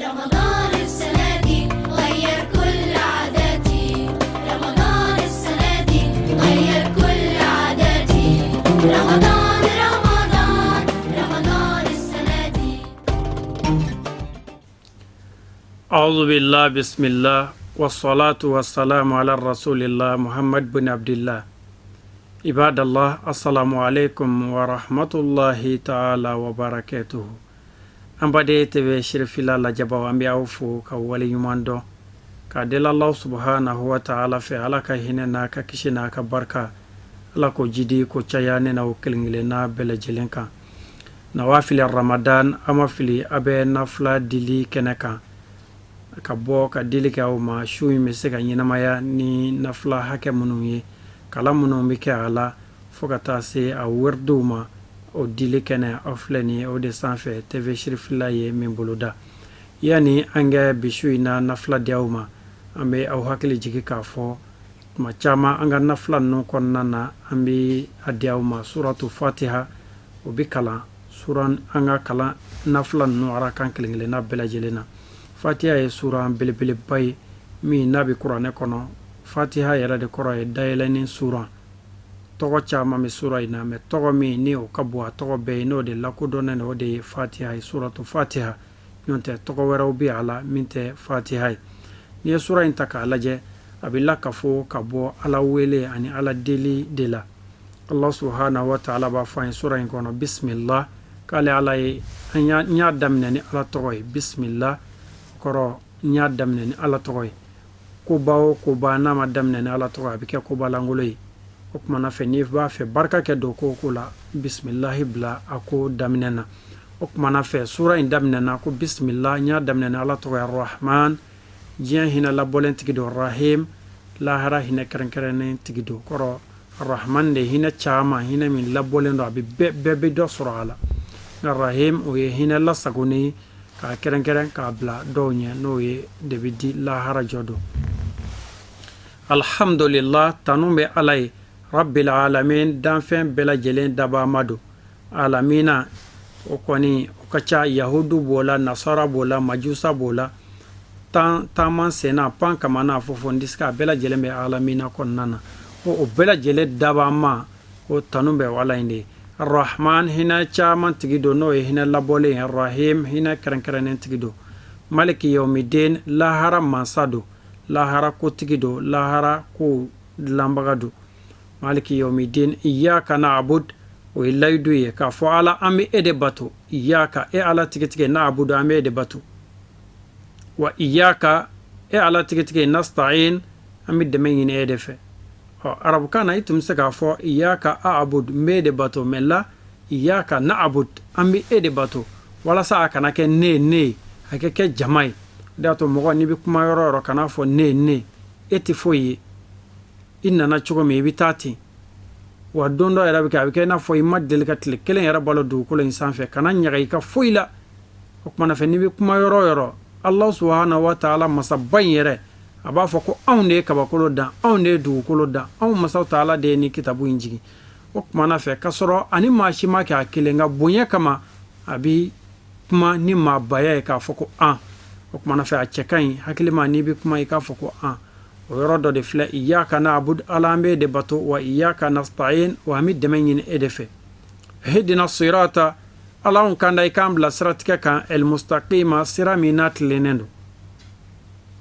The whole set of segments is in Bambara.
رمضان السنة دي غير كل عاداتي رمضان السنة دي غير كل عاداتي رمضان رمضان رمضان السنة دي أعوذ بالله بسم الله والصلاة والسلام على رسول الله محمد بن عبد الله عباد الله السلام عليكم ورحمة الله تعالى وبركاته ambade tebe shirfila la jabaw ambi awfu ka wali yumando ka del Allah subhanahu wa ta'ala fe alaka hinena ka kishina ka barka ala ko jidi ko chayane na ukilingile na bele jelenka na wafili ramadan ama fili abe nafla dili keneka ka bo ka dili ka ma shuyi me se ka nyinamaya ni nafla hake munuye kala munu mi ke ala fokata se a werduma o dili kene ofleni o de sanfe tv shirfila ye min boloda yani anga bishu ina nafla diawma ambe au hakili jigi ka fo ma chama anga nafla no konna na ambi adiawma suratu fatiha o bikala suran anga kala nafla no ara kan kilingle na bela jelena fatiha ye suran bilbil bay mi nabi qur'ane kono fatiha yara de qur'an e dayeleni suran togo chama mi sura ina me togo mi ni o kabwa togo be no de lakodone no de fatiha suratu fatiha yonte togo wero bi ala minte fatiha ni sura intaka alaje abilla kafo kabo ala wele ani ala deli dela Allah subhanahu wa ta'ala ba fa sura in kono bismillah kale ala nya damne ni ala togo bismillah koro nya damne ni ala togo ko bawo ko ba na ma damne ni ala togo abike ko balangolo okmana fe ni ba fe barka ke do ko kula bismillah bla ako damnena okmana fe sura in damnena ko bismillah nya damnena ala to rahman jian hina la bolen tigido rahim la hara hina keren tigido koro rahman de hina chama hina min la bolen do abi be do sura ala na rahim o ye hina la sagoni ka keren ka bla do nya no ye de bidi la hara jodo alhamdulillah tanumbe alai rabbil alamin danfen bela jelen daba madu alamina okoni okacha yahudu bola nasara bola majusa bola taman sena pan kamana fofondiska bela jelen be alamina konnana o bela jele daba ma o tanumbe wala inde arrahman hina chaman tigido no hina labole arrahim hina karankaranen tigido maliki yawmiddin lahara mansado lahara ko tigido lahara ko lambagado maliki yawmiddin iyyaka na'bud wa ilaydu ye ka fo ala ami ede bato iyyaka e ala tigitike na'budu ami ede bato wa iyyaka e ala tigitike nasta'in ami de menyin ede fe arabu kana itum se ka fo iyyaka a'bud mede bato mella iyyaka na'bud ami ede bato wala sa kana ke ne hakeke jamai dato mo ni bi kuma yoro kana fo ne eti foyi inna na chugo me bitati wa dondo era bika na foi maddel katle kelen era balo du ko len sanfe kana nyaga ka foila okmana fe ni bi kuma yoro Allah subhanahu wa ta'ala masabban yere aba fo ko awne ka ba ko da awne du ko da aw masaw ta'ala de ni kitabu injigi okmana fe kasoro ani mashi ma ka kelenga bonya kama abi kuma ni ma baya ka fo ko okmana fe a chekan hakili ma ni bi kuma ka fo ko ويرد دفلا إياك نعبد على de bato wa إياك نستعين وهمد دمين إدفه هدنا الصراط اللهم كان دايكام لسرتك كان المستقيم سرامينات لنندو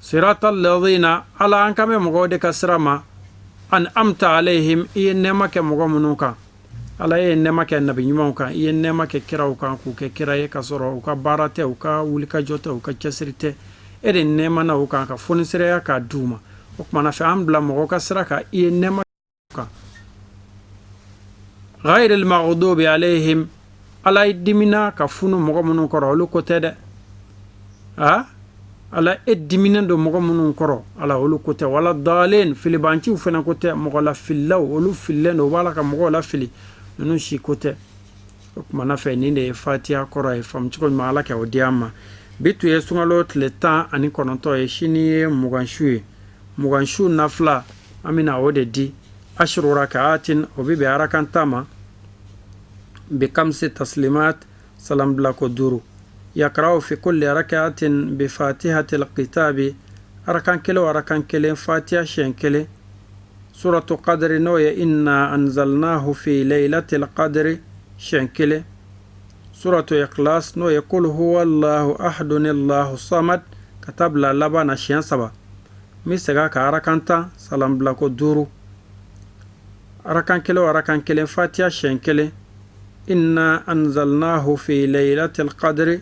صراط الذين على أنك مغودك سرما أن أمت عليهم إنما كمغمنوكا على إنما كالنبي يموكا إنما كراوكا كراي كسرو كبارته وكا ولكا جوته وكا جسرته إنما نوكا كفونسريا كدوما okmana fa ambla mo ka sraka inema ka غير المغضوب عليهم ala dimina ka funu mo munun koro lu ko tede ala edimina do mo munun koro ala lu ko te wala dalen filibanci fena ko te mo la fillaw lu filleno wala ka mo la fili nunu shi ko te okmana fa ni de fatiha koro e fam ci ko mala ka odiama bitu yesungalo le temps ani kononto e shini muganshu nafla amina ode di ashru rak'atin obibi arakan tama bi kamsi taslimat salam bla ko duru يقرأ في كل ركعة بفاتحة الكتاب أركان كله وأركان كله فاتحة شين كله سورة قدر نوية إنا أنزلناه في ليلة القدر شين كله سورة إخلاص نوية يقول هو الله أحد الله الصمد كتاب لا لبنا شين سبا ميسغا كأركانتا سلام بلاكو دورو أركان كله وأركان كله فاتحة شين كله إنا أنزلناه في ليلة القدر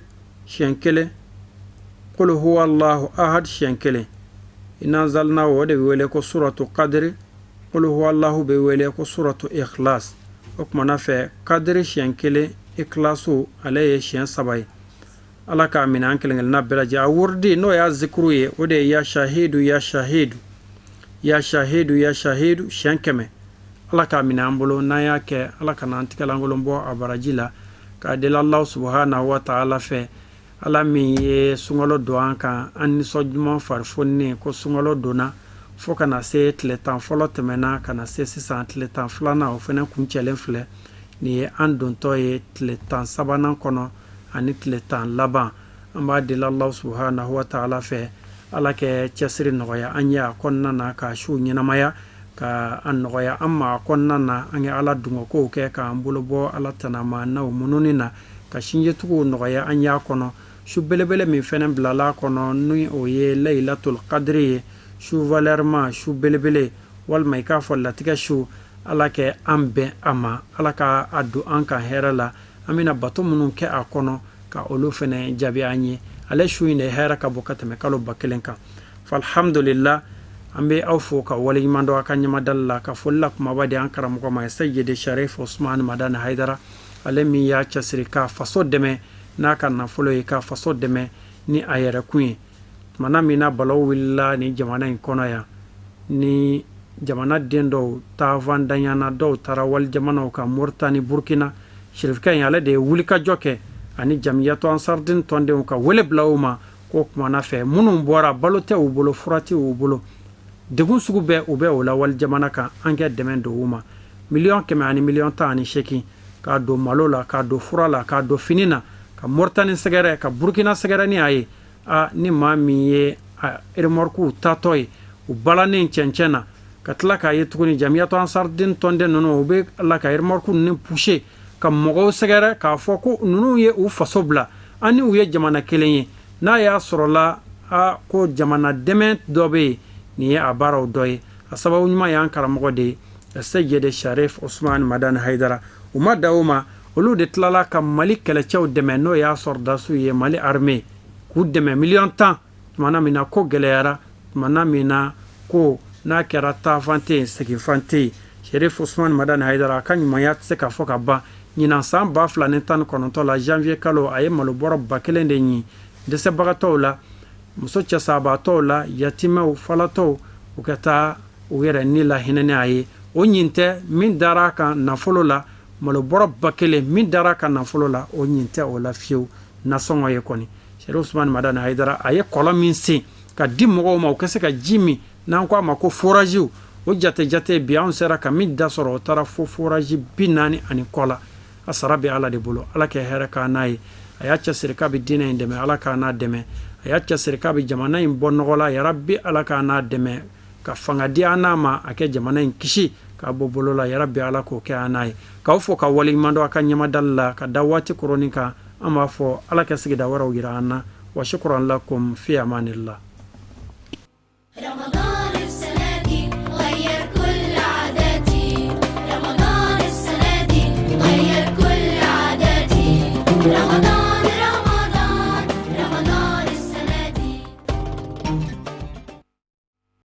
شنكله قل هو الله أحد شنكله إن أنزلناه ودي سورة قدر قل هو الله بيوليكو سورة إخلاص وكما في قدر شنكله إخلاصو عليه شن سباي الله كامين أنكلن النبلا جا وردي نو يا ذكروي ودي يا شهيد يا شهيد يا شهيد يا شهيد شنكمه Allah ka mina ambolo na yake Allah kana antikala ngolombo abarajila ka de Allah subhanahu wa ta'ala fe ala mi ye sungolo do anka an sojuma farfonni ko sungolo dona fo kana se tletan folo temena kana se 600 tletan flana o fena kunchele fle ni an don to ye tletan sabana kono ani tletan laban amba de Allah subhanahu wa ta'ala fe ala ke chesri noya anya konna na ka shu nyina maya ka an noya amma konna na an ala dungo ko ke ka ambulo bo ala tanama na mununi na ka shinje tugo noya anya kono shu belebele min fenen blala kono nui o ye laylatul qadri shu valerma shu belebele wal mai ka folla tiga shu ala ke ambe ama ala ka addu anka herala amina bato munun ke akono ka olu fene jabi anyi ale shu ine hera ka bokata me kalo bakelenka falhamdulillah ambe awfo ka wali mando akanya madalla ka folla kuma badi ankara mo ma sayyid sharif usman madan haidara ale mi ya chasrika faso deme naka na folo ka faso deme ni ayara kuin mana mina balaw willa ni jamana in kono ya ni jamana dendo ta vandanya na do tarawal jamana ka murtani burkina shirifka yale de wulika joke ani jamiyatu ansardin tonde ka wele blawma ko kuma na fe munum bora balote u bolo furati u bolo degun sugu be ube wala wal jamana ka ange demen do uma million keme ani million ta ani sheki ka do malola ka do furala ka do finina ka murtani segere ka burkina segere ni ayi a ni mami ye ermorku tatoy u balani chencena ka tlaka yetuguni jamiyatu ansardin tonde nono ube alla ka ermorku ni pushe ka mogo segere ka foko nunu ye u fasobla ani u ye jamana kelenye na ya sorola a ko jamana demen dobe ni ye abaraw doy asababu nyuma ya ankara mogo de sayyid sharif usman madan haidara uma dauma olu de tlala ka malik kala chaw demen no ya sorda su ye mali armée ku demen million temps mana mina ko gelera mana mina ko na kerata fante seki fante sharif usman madan haidara kan mayat se ka foka ba nyina sam ba flanen tan kononto la janvier kalo aye malo boro bakelende nyi de se bagato la muso cha sabato la yatima u falato u kata u yere ni la hinene aye o nyinte min daraka na folo la malo boro bakele min daraka na folo la o nyinte o la fiu na songo ye koni sharif usman madan haidara aye kola min se ka dimogo ma o kese ka jimi nan ko ma ko forage o jate bian sera ka min da soro tara fo forage binani ani kola asarabi ala de bolo ala ke heraka nay ayacha sirka bi dina indeme ala ka na deme ayacha sirka bi jamana in bonnogola ya rabbi ala ka na deme ka fanga di anama ake jamana in kishi ka bobolola ya rabbi ala ko ke anay ka ufo ka wali mando aka nyama dalla ka dawati kronika ama fo ala ka sigida wara gira anna wa shukran lakum fi amanillah.